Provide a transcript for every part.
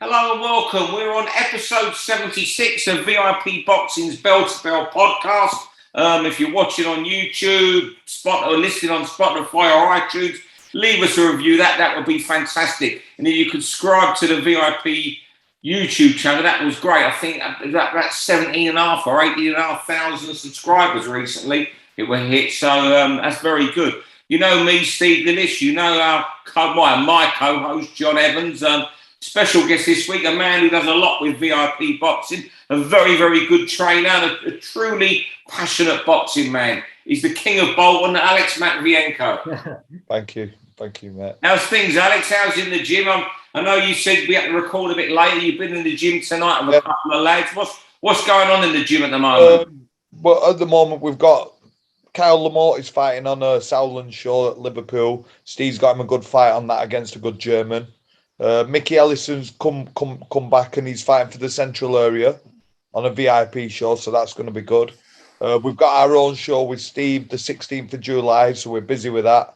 Hello and welcome. We're on episode 76 of VIP Boxing's Bell to Bell podcast. If you're watching on YouTube, or listening on Spotify or iTunes, leave us a review. That would be fantastic. And if you could subscribe to the VIP YouTube channel, that was great. I think that's 17.5 or 18,500 subscribers recently it were hit. So that's very good. You know me, Steve Lillis. You know my co-host, John Evans. Special guest this week, a man who does a lot with VIP boxing, a very, very good trainer, and a truly passionate boxing man. He's the king of Bolton, Alex Matvienko. Thank you, mate. How's things, Alex? How's in the gym? I know you said we had to record a bit later. You've been in the gym tonight with a couple of lads. What's going on in the gym at the moment? Well, at the moment, we've got Kyle Lamort is fighting on a Southland show at Liverpool. Steve's got him a good fight on that against a good German. Mickey Ellison's come back and he's fighting for the Central area on a VIP show, so that's going to be good. We've got our own show with Steve the 16th of July, so we're busy with that.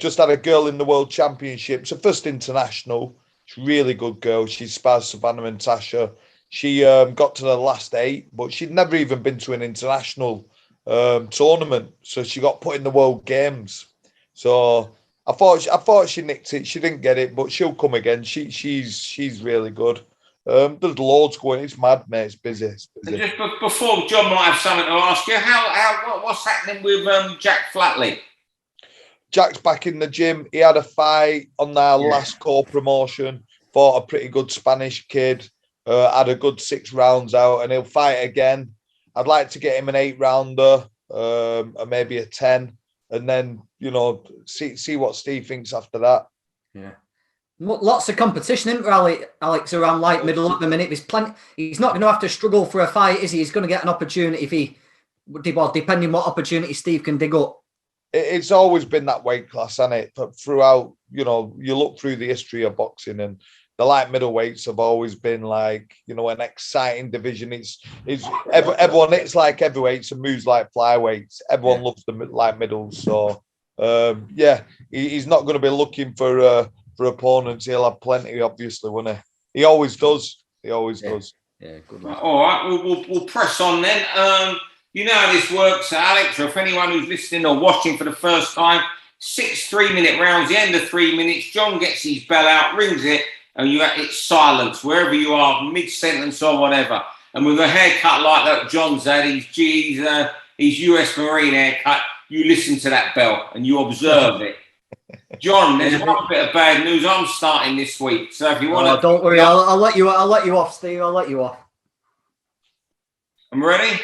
Just had a girl in the World Championships, her first international. She's a really good girl. She spars Savannah and Tasha. She got to the last 8, but she'd never even been to an international tournament, so she got put in the World Games. So I thought she nicked it. She didn't get it, but she'll come again. She's really good. There's loads going. It's mad, mate. It's busy. And just before John might have something to ask you, what's happening with Jack Flatley? Jack's back in the gym. He had a fight on our last co-promotion. Fought a pretty good Spanish kid. Had a good 6 rounds out, and he'll fight again. I'd like to get him an 8-rounder, or maybe a 10. And then, see what Steve thinks after that. Yeah. Lots of competition, isn't there, Alex, around light middle at the minute. There's plenty. He's not going to have to struggle for a fight, is he? He's going to get an opportunity depending what opportunity Steve can dig up. It's always been that weight class, hasn't it? But throughout, you look through the history of boxing, and the light middleweights have always been like, an exciting division. It's everyone. It's like heavyweights and moves like flyweights. Everyone loves the light middles. So he's not going to be looking for opponents. He'll have plenty, obviously, won't he? He always does. Does. Yeah, good luck. All right, we'll press on then. You know how this works, Alex, or if anyone who's listening or watching for the first time, 6 3-minute rounds. The end of 3 minutes, John gets his bell out, rings it. And it's silence wherever you are, mid-sentence or whatever. And with a haircut like that John's had, his US Marine haircut, you listen to that bell and you observe it. John, there's one bit of bad news. I'm starting this week, so if you want to, don't worry, I'll let you off, Steve. I'll let you off. I'm ready.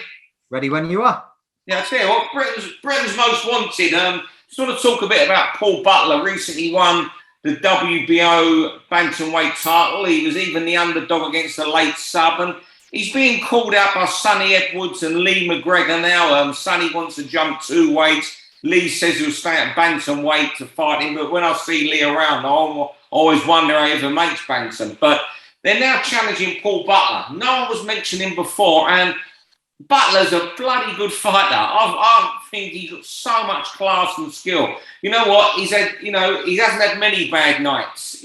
Ready when you are. Yeah, I tell you what, Britain's Most Wanted. Just want to talk a bit about Paul Butler. Recently won the WBO bantamweight title. He was even the underdog against the late sub, and he's being called out by Sonny Edwards and Lee McGregor now. Sonny wants to jump 2 weights. Lee says he'll stay at bantamweight to fight him, but when I see Lee around, I always wonder how he ever makes bantam. But they're now challenging Paul Butler. No one was mentioning him before, and Butler's a bloody good fighter. I think he's got so much class and skill. You know what? He hasn't had many bad nights.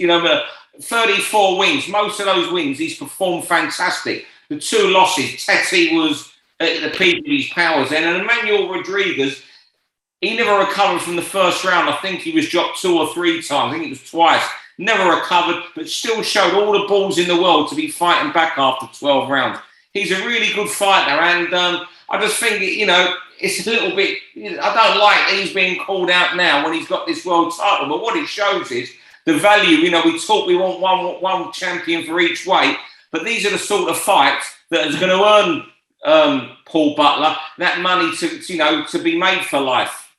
34 wins. Most of those wins, he's performed fantastic. The 2 losses, Teti was at the peak of his powers then, and Emmanuel Rodriguez, he never recovered from the first round. I think he was dropped 2 or 3 times. I think it was twice. Never recovered, but still showed all the balls in the world to be fighting back after 12 rounds. He's a really good fighter, and I just think, it's a little bit. I don't like that he's being called out now when he's got this world title. But what it shows is the value. We talk we want one champion for each weight, but these are the sort of fights that is going to earn Paul Butler that money to be made for life.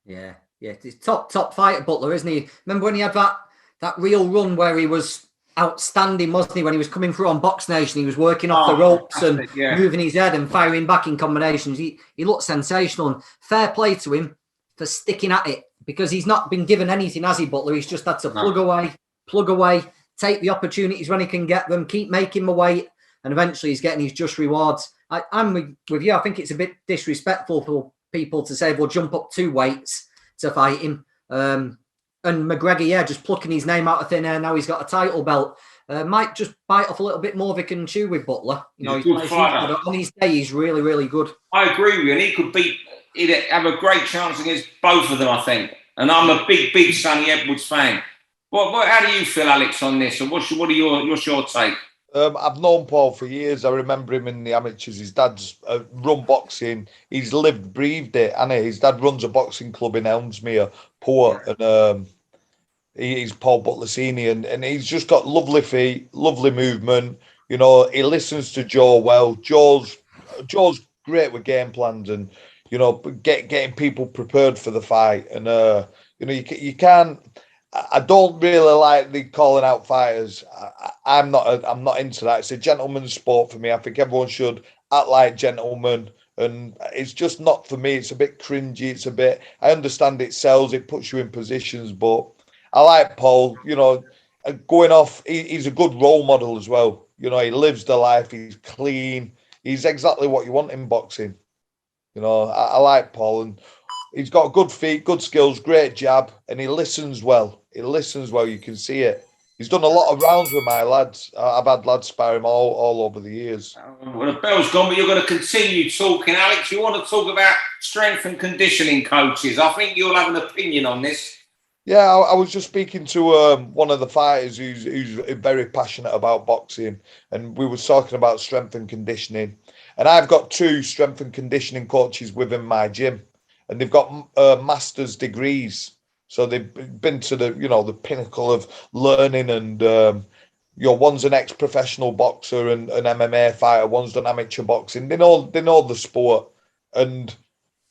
Yeah, he's top fighter, Butler, isn't he? Remember when he had that real run where he was outstanding, wasn't he? When he was coming through on Box Nation, he was working off the ropes and moving his head and firing back in combinations. He looked sensational, and fair play to him for sticking at it, because he's not been given anything, has he, Butler? He's just had to plug away, take the opportunities when he can get them, keep making the weight, and eventually he's getting his just rewards. I'm with you. I think it's a bit disrespectful for people to say, well, jump up 2 weights to fight him. And McGregor, just plucking his name out of thin air. Now he's got a title belt. Might just bite off a little bit more if he can chew with Butler. He's a good fighter. On his day, he's really, really good. I agree with you, and he'd have a great chance against both of them, I think. And I'm a big Sonny Edwards fan. How do you feel, Alex, on this? And what's your take? I've known Paul for years. I remember him in the amateurs. His dad's run boxing. He's lived, breathed it, and his dad runs a boxing club in Elmsmere, Poor, and he's Paul Butler Senior, and he's just got lovely feet, lovely movement. You know, he listens to Joe well. Joe's great with game plans and, you know, getting people prepared for the fight. And you know, you can't. I don't really like the calling out fighters. I'm not into that. It's a gentleman's sport for me. I think everyone should act like gentlemen, and it's just not for me. It's a bit cringy. I understand it sells, it puts you in positions, but I like Paul. You know, going off, he's a good role model as well. You know, he lives the life. He's clean. He's exactly what you want in boxing. You know, I like Paul, and he's got good feet, good skills, great jab, and he listens well. You can see it. He's done a lot of rounds with my lads. I've had lads spar him all over the years. Well, the bell's gone, but you're going to continue talking, Alex. You want to talk about strength and conditioning coaches. I think you'll have an opinion on this. Yeah, I was just speaking to one of the fighters who's very passionate about boxing, and we were talking about strength and conditioning. And I've got 2 strength and conditioning coaches within my gym, and they've got master's degrees. So they've been to the pinnacle of learning, and one's an ex-professional boxer and an MMA fighter, one's done amateur boxing. They know the sport, and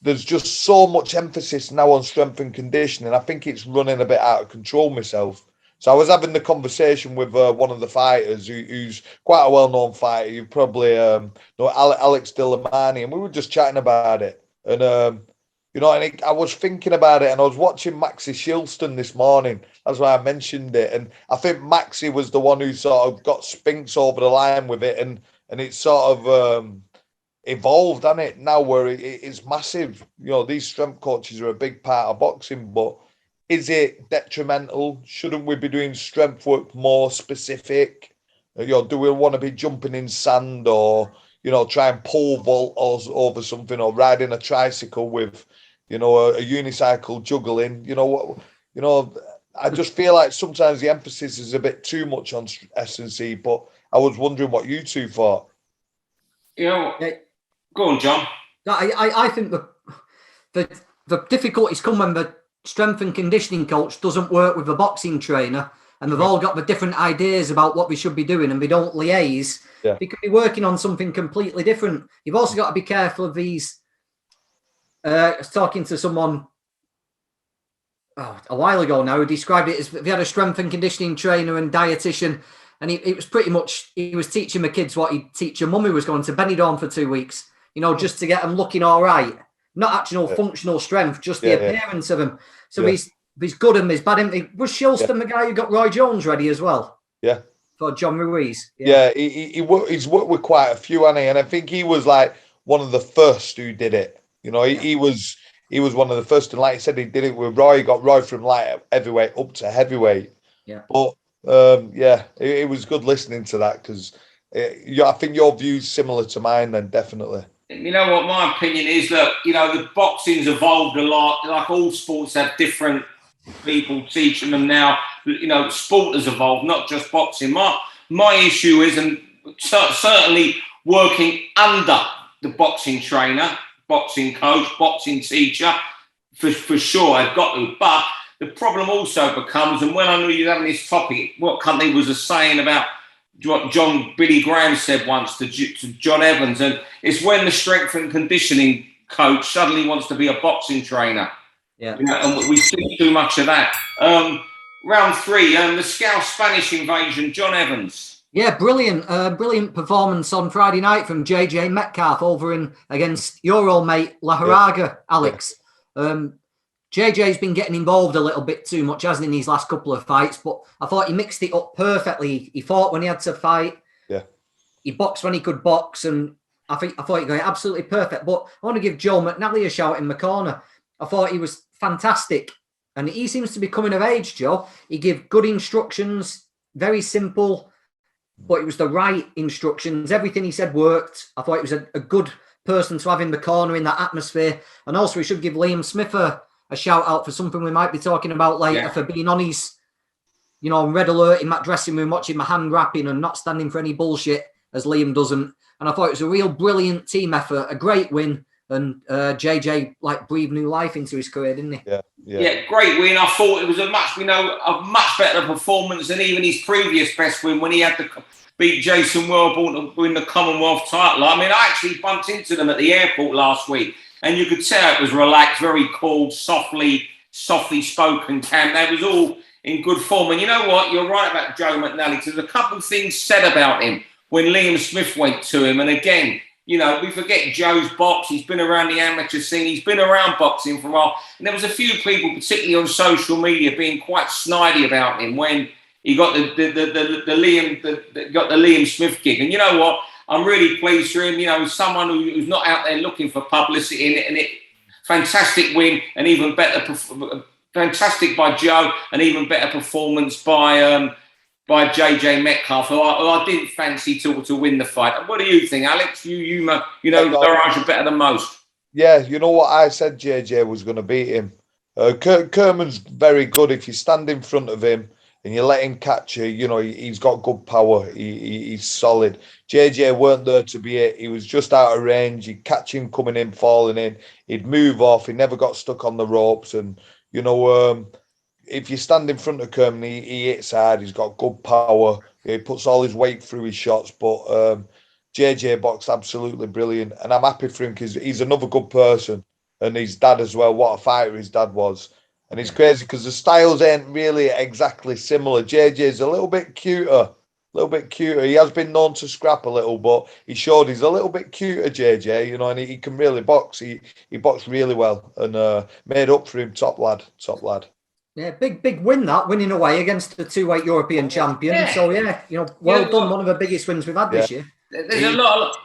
there's just so much emphasis now on strength and conditioning. I think it's running a bit out of control myself. So I was having the conversation with one of the fighters who's quite a well-known fighter. You probably know Alex Dillamani, and we were just chatting about it. And you know, and I was thinking about it, and I was watching Maxie Shilston this morning. That's why I mentioned it. And I think Maxie was the one who sort of got Spinks over the line with it, and it's sort of evolved, hasn't it, now, where it's massive. You know, these strength coaches are a big part of boxing, but is it detrimental? Shouldn't we be doing strength work more specific? You know, do we want to be jumping in sand, or, you know, try and pole vault over something, or riding a tricycle with, you know, a unicycle juggling? You know what? You know, I just feel like sometimes the emphasis is a bit too much on S&C. But I was wondering what you two thought. You know, go on, John. I think the difficulties come when the strength and conditioning coach doesn't work with the boxing trainer, and they've all got the different ideas about what we should be doing, and they don't liaise. Yeah. They could be working on something completely different. You've also got to be careful of these. I was talking to someone a while ago now who described it as if he had a strength and conditioning trainer and dietitian, and it was pretty much, he was teaching the kids what he'd teach your mum who was going to Benidorm for 2 weeks, you know, just to get them looking all right. Not actual functional strength, just the appearance of him. So he's good and he's bad. Was Shilston the guy who got Roy Jones ready as well? Yeah. For John Ruiz. Yeah, he's worked with quite a few, hasn't he? And I think he was like one of the first who did it. You know, he was one of the first, and like I said, he did it with Roy. He got Roy from light heavyweight up to heavyweight. Yeah. But it was good listening to that, because I think your view's similar to mine. Then definitely. You know what my opinion is, that, you know, the boxing's evolved a lot. Like all sports have different people teaching them now. You know, sport has evolved, not just boxing. My issue is, and certainly working under the boxing trainer, boxing coach, boxing teacher, for sure, I've got to. But the problem also becomes, and when I knew you were having this topic, what company was saying about what Billy Graham said once to John Evans, and it's when the strength and conditioning coach suddenly wants to be a boxing trainer. Yeah, you know, and we see too much of that. Round 3, the Scouse Spanish invasion, John Evans. Yeah, brilliant performance on Friday night from JJ Metcalf over against your old mate La Haraga, Alex. JJ's been getting involved a little bit too much, hasn't he, in these last couple of fights, but I thought he mixed it up perfectly. He fought when he had to fight. Yeah. He boxed when he could box, and I thought he got it absolutely perfect. But I want to give Joe Mcnally a shout in the corner. I thought he was fantastic. And he seems to be coming of age, Joe. He gave good instructions, very simple, but it was the right instructions. Everything he said worked. I thought it was a good person to have in the corner in that atmosphere. And also, we should give Liam Smith a shout out for something we might be talking about later, for being on his, on red alert in that dressing room, watching my hand wrapping and not standing for any bullshit, as Liam doesn't. And I thought it was a real brilliant team effort, a great win. And JJ breathed new life into his career, didn't he? Yeah, great win. I thought it was a much better performance than even his previous best win when he had to beat Jason Welborn to win the Commonwealth title. I mean, I actually bumped into them at the airport last week, and you could tell it was relaxed, very cool, softly spoken camp. They was all in good form. And you know what? You're right about Joe Mcnally. There's a couple of things said about him when Liam Smith went to him. And again, we forget Joe's box. He's been around the amateur scene. He's been around boxing for a while. And there was a few people, particularly on social media, being quite snidey about him when he got the Liam Smith gig. And you know what? I'm really pleased for him. Someone who's not out there looking for publicity. And fantastic win, and even better. Fantastic by Joe, and even better performance by JJ Metcalf, who I didn't fancy to win the fight. What do you think, Alex? You Barrage are better than most. Yeah, you know what I said, JJ was going to beat him. Kerman's very good. If you stand in front of him and you let him catch you, he's got good power. He's solid. JJ weren't there to be it. He was just out of range. You'd catch him coming in, falling in. He'd move off. He never got stuck on the ropes. And, if you stand in front of Kerman, he hits hard. He's got good power. He puts all his weight through his shots. But JJ boxed absolutely brilliant. And I'm happy for him because he's another good person. And his dad as well. What a fighter his dad was. And it's crazy because the styles ain't really exactly similar. JJ's a little bit cuter. He has been known to scrap a little, but he showed he's a little bit cuter, JJ, and he can really box. He boxed really well and made up for him. Top lad. Yeah, big win winning away against the 2-weight European champion. Yeah. So, well done. One of the biggest wins we've had this year. There's a lot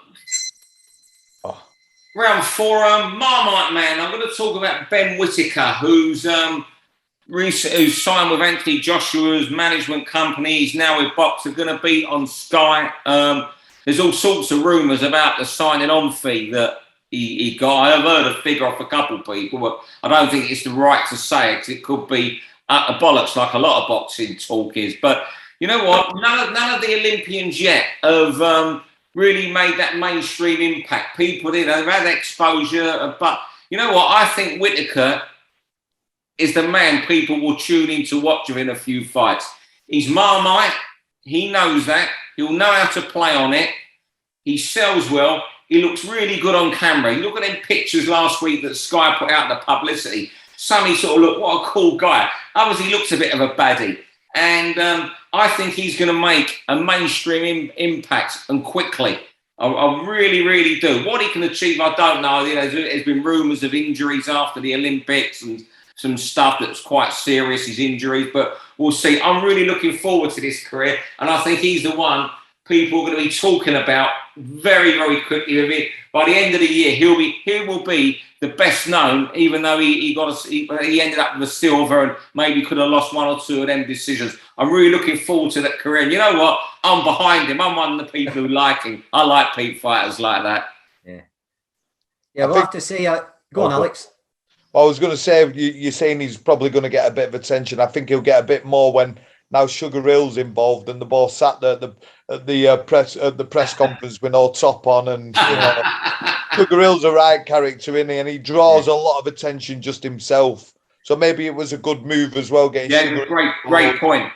of... Round 4, Marmite Man. I'm going to talk about Ben Whitaker, who's signed with Anthony Joshua's management company. He's now with Box. They're going to be on Sky. There's all sorts of rumours about the signing on fee that he got. I've heard a figure off a couple of people, but I don't think it's the right to say it because it could be a bollocks like a lot of boxing talk is. But you know what? None of the Olympians yet have really made that mainstream impact. People, they've had exposure. But you know what? I think Whitaker is the man people will tune in to watch him in a few fights. He's Marmite. He knows that. He'll know how to play on it. He sells well. He looks really good on camera. You look at them pictures last week that Sky put out, the publicity. Some he sort of looked, what a cool guy. Others he looks a bit of a baddie. And I think he's going to make a mainstream impact and quickly. I really, really do. What he can achieve, I don't know. There's been rumours of injuries after the Olympics and some stuff that's quite serious, his injuries, but we'll see. I'm really looking forward to this career, and I think he's the one people are going to be talking about very, very quickly. By the end of the year, he will be the best known, even though he ended up with a silver and maybe could have lost one or two of them decisions. I'm really looking forward to that career. And you know what? I'm behind him. I'm one of the people who like him. I like peak fighters like that. Yeah, we'll have to see. Go on, Alex. I was going to say, you're saying he's probably going to get a bit of attention. I think he'll get a bit more when now Sugar Hill's involved and the ball sat there at the press conference with no top on, and Sugar Hill's a right character, isn't he? And he draws a lot of attention just himself. So maybe it was a good move as well. Great point.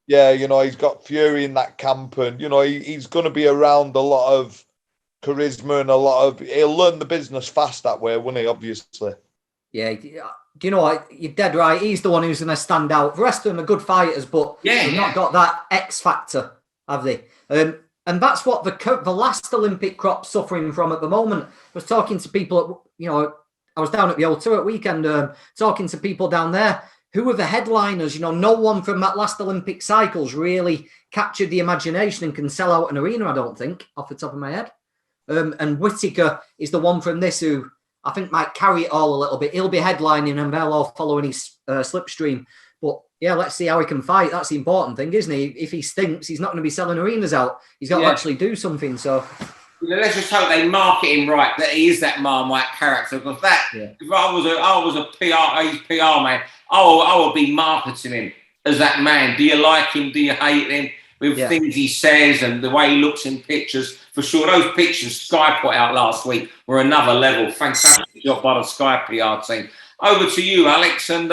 Yeah, he's got Fury in that camp, and he's going to be around a lot of charisma and he'll learn the business fast that way, won't he? Obviously. Yeah, do you know what? You're dead right. He's the one who's going to stand out. The rest of them are good fighters, but they've not got that X factor, have they? And that's what the last Olympic crop's suffering from at the moment. I was talking to people, I was down at the O2 at weekend, talking to people down there. Who were the headliners? No one from that last Olympic cycle's really captured the imagination and can sell out an arena, I don't think, off the top of my head. And Whitaker is the one from this who I think might carry it all a little bit. He'll be headlining and Belal following his slipstream. But yeah, let's see how he can fight. That's the important thing, isn't he? If he stinks, he's not going to be selling arenas out. He's got to actually do something. So let's just hope they market him right, that he is that Marmite character. Because if I was a PR man, I would be marketing him as that man. Do you like him? Do you hate him? With things he says and the way he looks in pictures. For sure, those pictures Sky put out last week were another level. Fantastic job by the Sky PR team. Over to you, Alex. And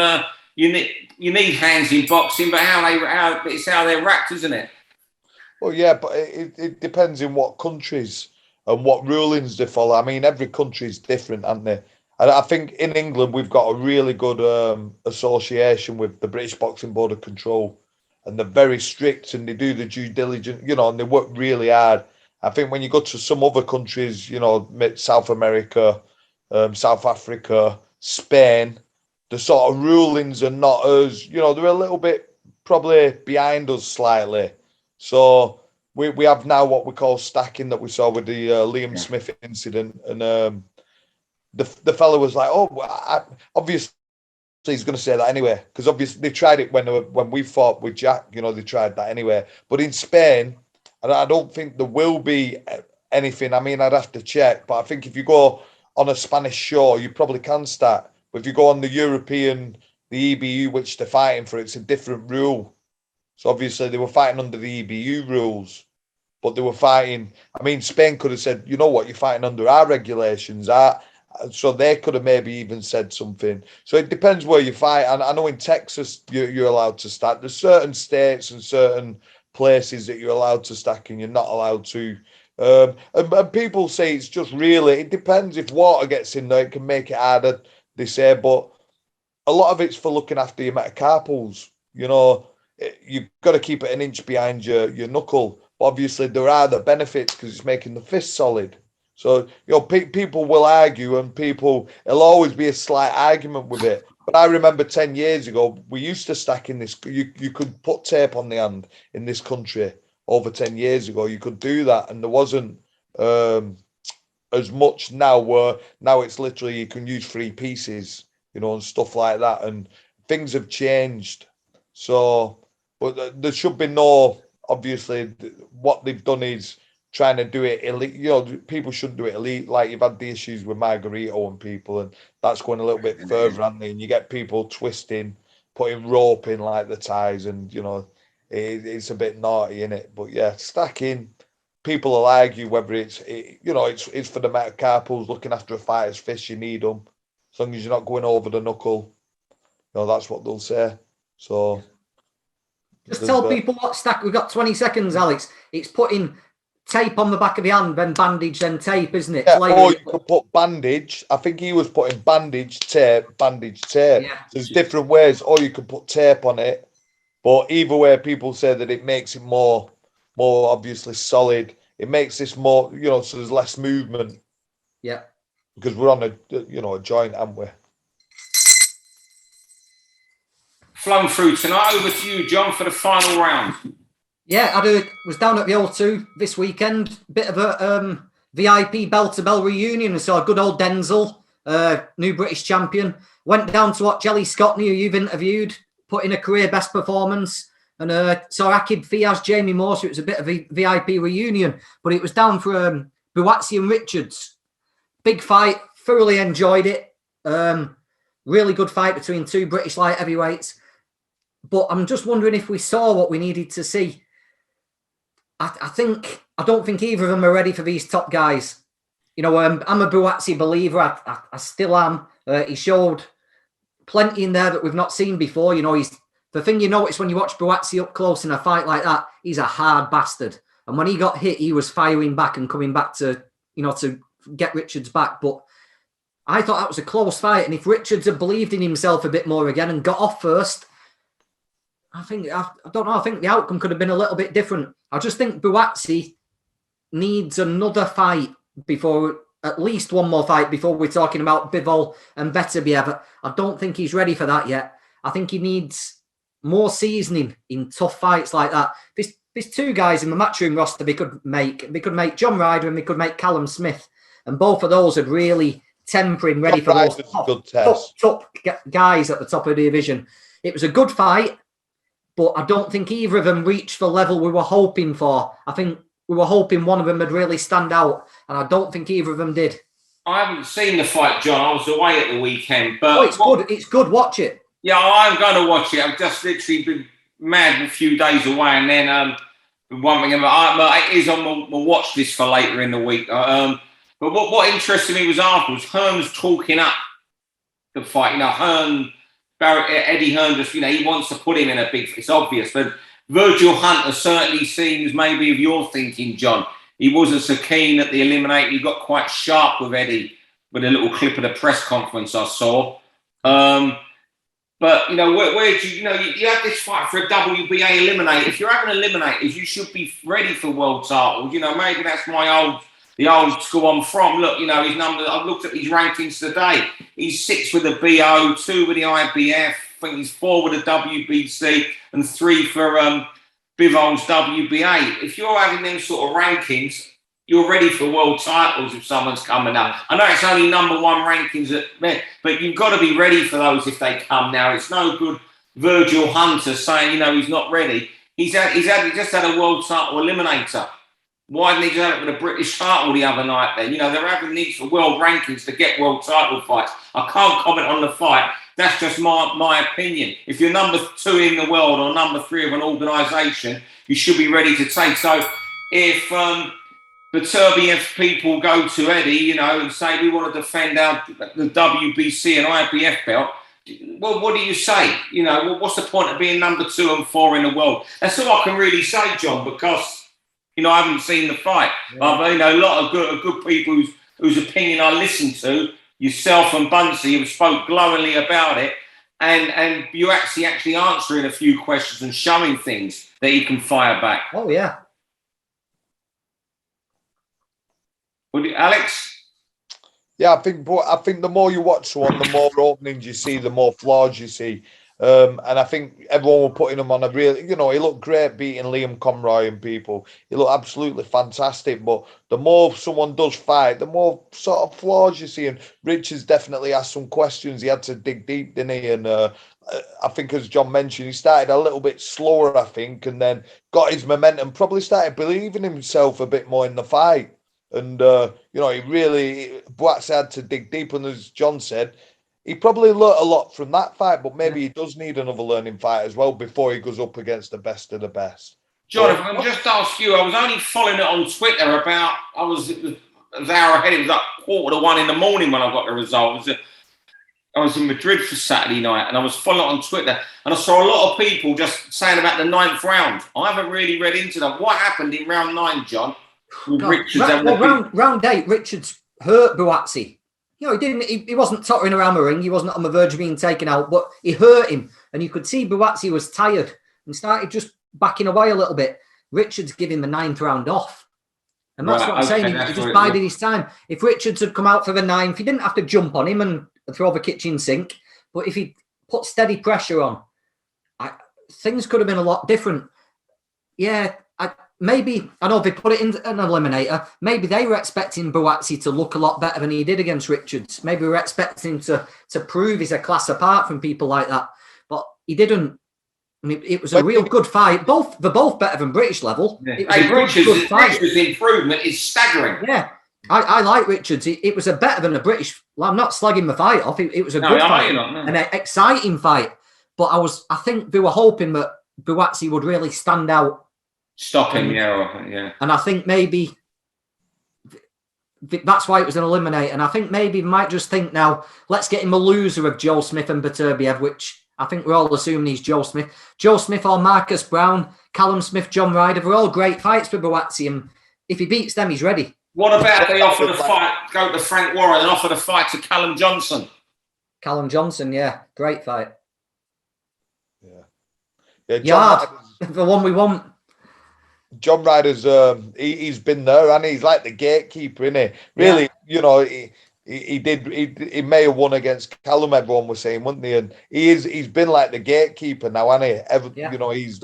you need hands in boxing, but it's how they're wrapped, isn't it? Well, yeah, but it depends in what countries and what rulings they follow. I mean, every country is different, aren't they? And I think in England we've got a really good association with the British Boxing Board of Control. And they're very strict and they do the due diligence, and they work really hard. I think when you go to some other countries, South America, South Africa, Spain, the sort of rulings are not as, they're a little bit probably behind us slightly. So we have now what we call stacking that we saw with the Liam Smith incident. And the fella was like, obviously, so he's going to say that anyway, because obviously they tried it when we fought with Jack. They tried that anyway. But in Spain, I don't think there will be anything. I mean, I'd have to check, but I think if you go on a Spanish show, you probably can start. But if you go on the European, the EBU, which they're fighting for, it's a different rule. So obviously they were fighting under the EBU rules, but they were fighting. I mean, Spain could have said, you know what, you're fighting under our regulations. So they could have maybe even said something. So it depends where you fight. And I know in Texas, you're allowed to stack. There's certain states and certain places that you're allowed to stack and you're not allowed to. And people say it's just really, it depends. If water gets in there, it can make it harder, they say. But a lot of it's for looking after your metacarpals. You've got to keep it an inch behind your knuckle. But obviously, there are the benefits because it's making the fist solid. So, people will argue and it'll always be a slight argument with it. But I remember 10 years ago, we used to stack in this, you could put tape on the hand in this country over 10 years ago. You could do that. And there wasn't as much now where now it's literally you can use 3 pieces, and stuff like that. And things have changed. So, but there should be no, obviously, what they've done is, trying to do it elite, people shouldn't do it elite. Like you've had the issues with Margarito and people, and that's going a little bit further, hasn't it? And you get people twisting, putting rope in like the ties, and it's a bit naughty, isn't it? But yeah, stacking. People will argue whether it's for the metacarpals, looking after a fighter's fist. You need them as long as you're not going over the knuckle. That's what they'll say. So just tell people what stack. We've got 20 seconds, Alex. It's putting tape on the back of the hand, then bandage, then tape, isn't it? Yeah, or you could put bandage. I think he was putting bandage, tape. Yeah. There's different ways, or you could put tape on it. But either way, people say that it makes it more obviously solid. It makes this more, so there's less movement. Yeah. Because we're on a joint, aren't we? Flown through tonight. Over to you, John, for the final round. Yeah, I was down at the O2 this weekend. Bit of a VIP bell-to-bell reunion. And saw good old Denzel, new British champion. Went down to watch Jelly Scottney, who you've interviewed, put in a career best performance. And saw Akib Fiaz, Jamie Moore. So it was a bit of a VIP reunion. But it was down for Buatsi and Richards. Big fight. Thoroughly enjoyed it. Really good fight between 2 British light heavyweights. But I'm just wondering if we saw what we needed to see. I don't think either of them are ready for these top guys. I'm a Buatsi believer. I still am. He showed plenty in there that we've not seen before. The thing you notice when you watch Buatsi up close in a fight like that, he's a hard bastard. And when he got hit, he was firing back and coming back to get Richards back. But I thought that was a close fight. And if Richards had believed in himself a bit more again and got off first, I don't know. I think the outcome could have been a little bit different. I just think Buatsi needs another fight at least one more fight before we're talking about Bivol and Beterbiev. I don't think he's ready for that yet. I think he needs more seasoning in tough fights like that. There's 2 guys in the matchroom roster they could make. They could make John Ryder and they could make Callum Smith. And both of those would really tempering, ready for Ryder's those a good test. top guys at the top of the division. It was a good fight, but I don't think either of them reached the level we were hoping for. I think we were hoping one of them would really stand out, and I don't think either of them did. I haven't seen the fight, John. I was away at the weekend, but it's good. It's good. Watch it. Yeah, I'm going to watch it. I've just literally been mad a few days away, and then one thing it is on my watch list for later in the week. But what interested me was afterwards, Hearn's talking up the fight. Eddie Hearn just, he wants to put him in a big. It's obvious, but Virgil Hunter certainly seems maybe of your thinking, John. He wasn't so keen at the eliminator. He got quite sharp with Eddie with a little clip of the press conference I saw. But, where do you have this fight for a WBA eliminator. If you're having eliminators, you should be ready for world titles. Maybe that's the old school I'm from. Look, his numbers, I've looked at his rankings today. He's 6 with the BO, 2 with the IBF. I think he's 4 with the WBC and 3 for Bivol's WBA. If you're having them sort of rankings, you're ready for world titles if someone's coming up. I know it's only number 1 rankings, but you've got to be ready for those if they come now. It's no good Virgil Hunter saying, he's not ready. He just had a world title eliminator. Why didn't he do it with a British title the other night then? They're having these for world rankings to get world title fights. I can't comment on the fight. That's just my opinion. If you're number 2 in the world or number 3 of an organisation, you should be ready to take. So if the Turbiev people go to Eddie, and say we want to defend the WBC and IBF belt, well, what do you say? What's the point of being number 2 and 4 in the world? That's all I can really say, John, because I haven't seen the fight. Yeah. But a lot of good people whose opinion I listen to, yourself and Buatsi, who spoke glowingly about it, and Buatsi actually answering a few questions and showing things that he can fire back. Oh yeah. Alex? Yeah, I think the more you watch one, the more openings you see, the more flaws you see. And I think everyone were putting him on a real, he looked great beating Liam Conroy and people. He looked absolutely fantastic. But the more someone does fight, the more sort of flaws you see. And Richards definitely asked some questions. He had to dig deep, didn't he? And I think, as John mentioned, he started a little bit slower, I think, and then got his momentum, probably started believing in himself a bit more in the fight. And, Buatsi had to dig deep. And as John said, he probably learnt a lot from that fight, but maybe he does need another learning fight as well before he goes up against the best of the best. John, if I can just ask you, I was only following it on Twitter I was an hour ahead. It was like 1:45 in the morning when I got the result. I was in Madrid for Saturday night, and I was following it on Twitter, and I saw a lot of people just saying about the 9th round. I haven't really read into that. What happened in round 9, John? Round 8, Richards hurt Buatsi. He didn't. He wasn't tottering around the ring. He wasn't on the verge of being taken out, but he hurt him, and you could see Buatsi was tired and started just backing away a little bit. Richards gave him the 9th round off, and that's what I'm saying. He just bided his time. If Richards had come out for the 9th, he didn't have to jump on him and throw the kitchen sink. But if he put steady pressure on, things could have been a lot different. Yeah. Maybe, I know they put it in an eliminator, maybe they were expecting Buatsi to look a lot better than he did against Richards. Maybe we were expecting him to prove he's a class apart from people like that. But he didn't. I mean, it was a real good fight. They're both better than British level. Yeah. Richards' improvement is staggering. Yeah, I like Richards. It was a better than a British. Well, I'm not slagging the fight off. It was a good fight, an exciting fight. But I think they were hoping that Buatsi would really stand out. Stop him, yeah. And I think maybe that's why it was an eliminator. And I think maybe we might just think now, let's get him a loser of Joe Smith and Beterbiev, which I think we're all assuming he's Joe Smith. Joe Smith or Marcus Brown, Callum Smith, John Ryder, they're all great fights for Buatsi. And if he beats them, he's ready. What about if they offer the fight, go to Frank Warren and offer the fight to Callum Johnson? Callum Johnson, yeah. Great fight. Yeah, the one we want. John Ryder's he's been there and he's like the gatekeeper, isn't he? Really, he may have won against Callum, everyone was saying, wouldn't he? And he's been like the gatekeeper now, hasn't he? He's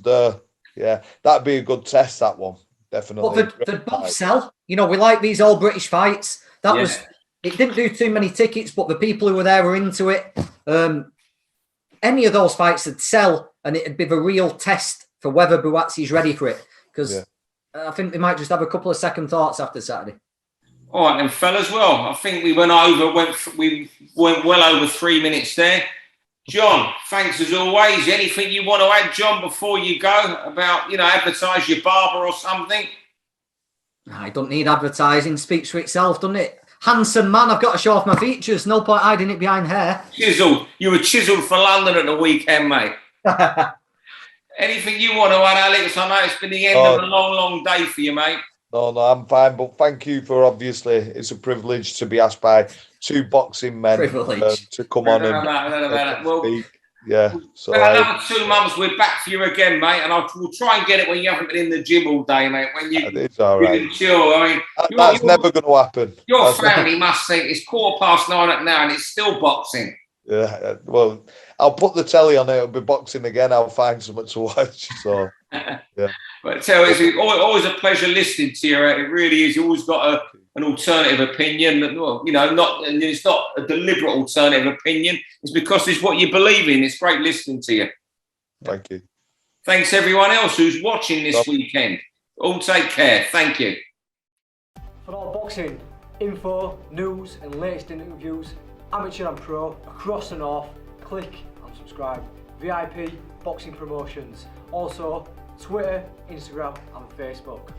there. Yeah, that'd be a good test, that one. Definitely. But they'd both sell. We like these all British fights. That was it didn't do too many tickets, but the people who were there were into it. Any of those fights would sell, and it'd be the real test for whether Buatsi's ready for it. Because I think they might just have a couple of second thoughts after Saturday. All right, then, fellas. Well, I think we went well over 3 minutes there. John, thanks as always. Anything you want to add, John, before you go about, advertise your barber or something? I don't need advertising. Speaks for itself, doesn't it? Handsome man, I've got to show off my features. No point hiding it behind hair. Chiseled. You were chiseled for London at the weekend, mate. Anything you want to add, Alex? I know it's been the end of a long, long day for you, mate. No, I'm fine. But thank you for, obviously, it's a privilege to be asked by two boxing men to come on and speak. Yeah. So another 2 months, we're back for you again, mate. And we'll try and get it when you haven't been in the gym all day, mate. When it's all right. You can chill. I mean, that's never going to happen. Your family must think it's 9:15 now and it's still boxing. Yeah. Well, I'll put the telly on. It'll be boxing again. I'll find something to watch. So yeah. But it's always a pleasure listening to you. It really is. You always got an alternative opinion. Well, and it's not a deliberate alternative opinion. It's because it's what you believe in. It's great listening to you. Thank you. Thanks everyone else who's watching this weekend. All take care. Thank you. For all boxing info, news, and latest interviews, amateur and pro across the north, click and subscribe. VIP Boxing Promotions. Also, Twitter, Instagram, and Facebook.